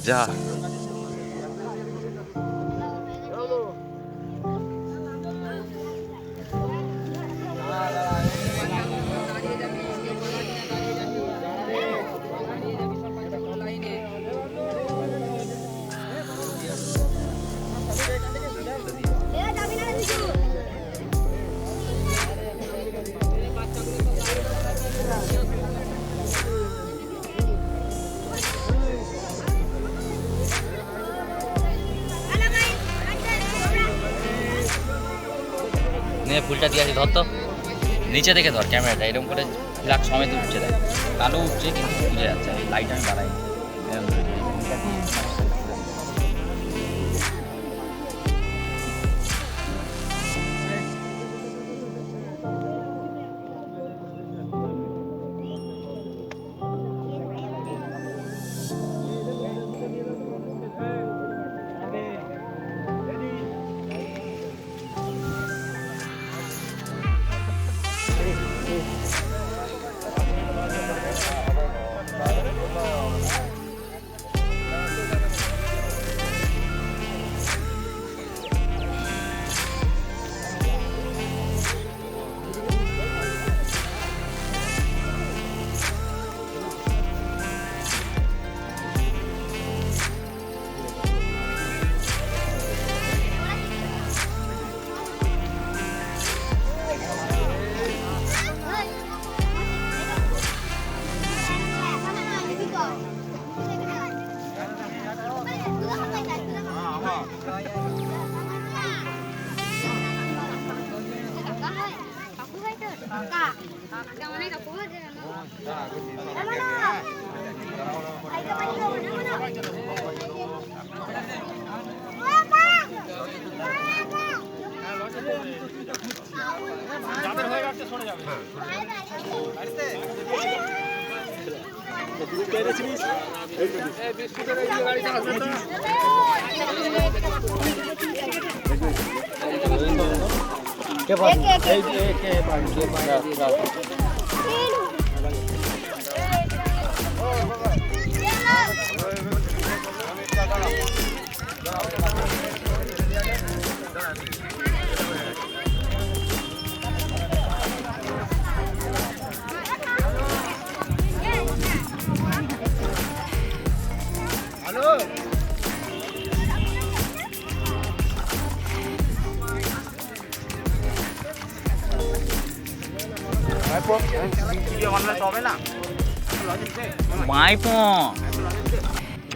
যা নিয়ে ফুলটা দিয়ে আছে, ধর তো নিচে থেকে ধর ক্যামেরাটা, এরকম করে ফ্ল্যাগ সমেত উঠছে, দেখ আলো উঠছে কিন্তু বুঝে যাচ্ছে। লাইট আমি বাড়াই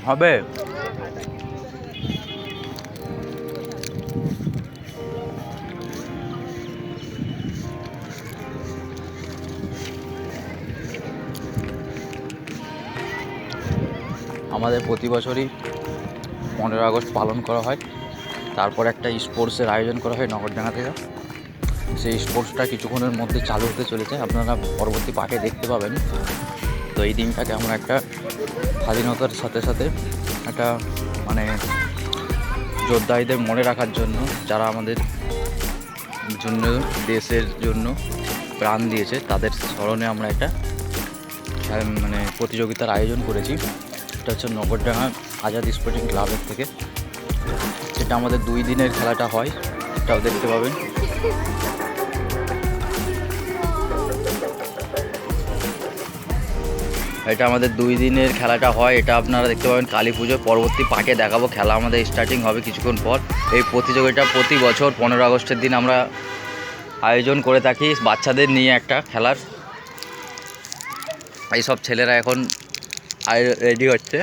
হবে। আমাদের প্রতি বছরই 15 আগস্ট পালন করা হয়। তারপর একটা স্পোর্টসের আয়োজন করা হয় নগরডাঙ্গা থেকে। সেই স্পোর্টসটা কিছুক্ষণের মধ্যে চালু হতে চলেছে, আপনারা পরবর্তী পার্টে দেখতে পাবেন। তো এই দিনটাকে আমরা একটা স্বাধীনতার সাথে সাথে একটা মানে যোদ্ধাদের মনে রাখার জন্য, যারা আমাদের জন্য দেশের জন্য প্রাণ দিয়েছে, তাদের স্মরণে আমরা একটা মানে প্রতিযোগিতার আয়োজন করেছি। এটা হচ্ছে নগরডাঙ্গা আজাদ স্পোর্টিং ক্লাবের থেকে। সেটা আমাদের 2 দিনের খেলাটা হয়, এটাও দেখতে পাবেন। এটা আমাদের 2 দিনের খেলাটা হয়, এটা আপনারা দেখতে পাবেন কালী পুজোর পরবর্তী পার্টে দেখাবো। খেলা আমাদের স্টার্টিং হবে কিছুক্ষণ পর। এই প্রতিযোগিতা প্রতি বছর 15 আগস্টের দিন আমরা আয়োজন করে থাকি বাচ্চাদের নিয়ে একটা খেলার। এই সব ছেলেরা এখন রেডি হচ্ছে।